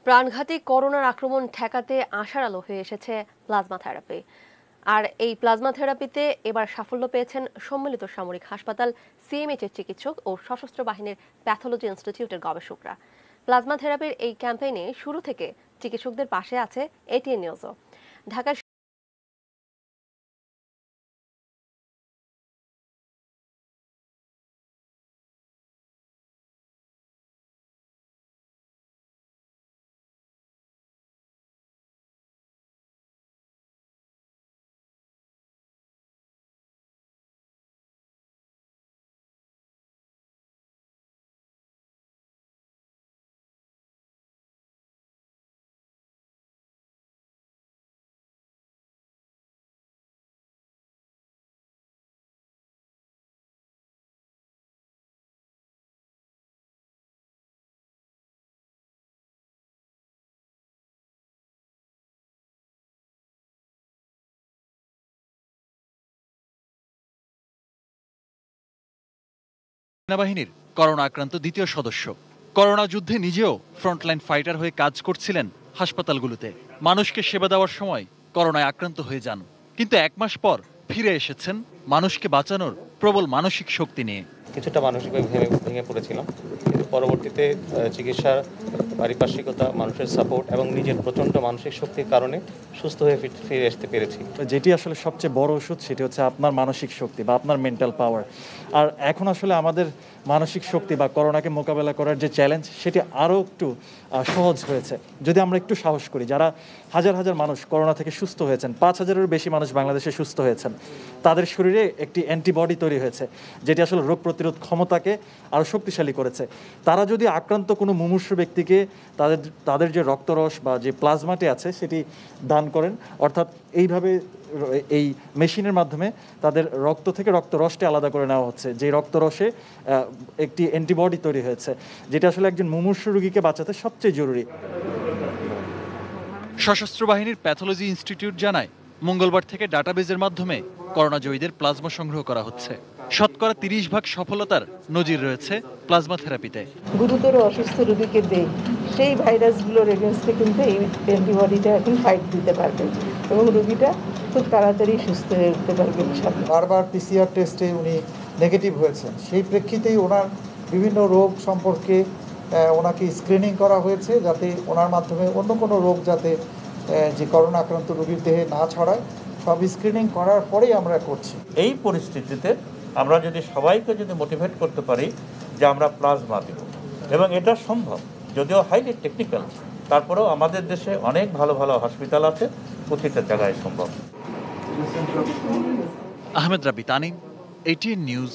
প্রাণঘাতী করোনার আক্রমণ ঠেকাতে আশার আলো হয়ে এসেছে প্লাজমা থেরাপি। আর এই প্লাজমা থেরাপিতে এবার সাফল্য পেয়েছেন সম্মিলিত সামরিক হাসপাতাল সিএমএইচ এর চিকিৎসক ও সশস্ত্র বাহিনীর প্যাথোলজি ইনস্টিটিউটের গবেষকরা। প্লাজমা থেরাপির এই ক্যাম্পেইনে শুরু থেকে চিকিৎসকদের পাশে আছে এটিএন নিউজও। ঢাকার সেনাবাহিনীর করোনা আক্রান্ত দ্বিতীয় সদস্য। করোনা যুদ্ধে নিজেও ফ্রন্টলাইন ফাইটার হয়ে কাজ করছিলেন হাসপাতালগুলোতে। মানুষকে সেবা দেওয়ার সময় করোনায় আক্রান্ত হয়ে যান, কিন্তু 1 মাস পর ফিরে এসেছেন মানুষকে বাঁচানোর প্রবল মানসিক শক্তি নিয়ে। কিছুটা মানসিকভাবে ভেঙে পড়েছিলাম, কিন্তু পরবর্তীতে চিকিৎসার পারিপার্শ্বিকতা, মানুষের সাপোর্ট এবং নিজের প্রচণ্ড মানসিক শক্তির কারণে সুস্থ হয়ে ফিরে আসতে পেরেছি। যেটি আসলে সবচেয়ে বড় ওষুধ সেটি হচ্ছে আপনার মানসিক শক্তি বা আপনার মেন্টাল পাওয়ার। আর এখন আসলে আমাদের মানসিক শক্তি বা করোনাকে মোকাবেলা করার যে চ্যালেঞ্জ সেটি আরও একটু সহজ হয়েছে যদি আমরা একটু সাহস করি। যারা হাজার হাজার মানুষ করোনা থেকে সুস্থ হয়েছেন, 5,000-এরও বেশি মানুষ বাংলাদেশে সুস্থ হয়েছেন, তাদের শরীরে একটি অ্যান্টিবডি তৈরি হয়েছে যেটি আসলে রোগ প্রতিরোধ ক্ষমতাকে আরও শক্তিশালী করেছে। তারা যদি আক্রান্ত কোনো মুমূর্ষু ব্যক্তিকে তাদের যে রক্তরস বা যে প্লাজমাটি আছে সেটি দান করেন, অর্থাৎ এইভাবে এই মেশিনের মাধ্যমে তাদের রক্ত থেকে রক্তরসটি আলাদা করে নেওয়া হচ্ছে, যে রক্তরসে একটি অ্যান্টিবডি তৈরি হয়েছে, যেটা আসলে একজন মুমূর্ষু রোগীকে বাঁচাতে সবচেয়ে জরুরি। সশস্ত্র বাহিনীর প্যাথোলজি ইনস্টিটিউট জানায়, মঙ্গলবার থেকে ডাটাবেজের মাধ্যমে করোনা জয়ীদের প্লাজমা সংগ্রহ করা হচ্ছে। শতকরা 30% সফলতার নজির রয়েছে প্লাজমা থেরাপিতে। গুরুতর অসুস্থ রোগীকে দেয় সেই ভাইরাসগুলোর এগেনস্টে কিন্তু এই অ্যান্টিবডিটা এখন ফাইট দিতে পারবে এবং রোগীটা খুব তাড়াতাড়ি সুস্থ হয়ে উঠতে পারবে। বারবার পিসিআর টেস্টে উনি নেগেটিভ হয়েছেন, সেই প্রেক্ষিতেই ওনার বিভিন্ন রোগ সম্পর্কে ওনাকে স্ক্রিনিং করা হয়েছে, যাতে ওনার মাধ্যমে অন্য কোনো রোগ যাতে যে করোনা আক্রান্ত রোগীর দেহে না ছড়ায়, সব স্ক্রিনিং করার পরেই আমরা করছি। এই পরিস্থিতিতে আমরা যদি সবাইকে মোটিভেট করতে পারি যে আমরা প্লাজমা দেব, এবং এটা সম্ভব, যদিও হাইলি টেকনিক্যাল, তারপরেও আমাদের দেশে অনেক ভালো ভালো হসপিটাল আছে, প্রতিটা জায়গায় সম্ভব। আহমেদ রাবি তানিম, এটিএন নিউজ,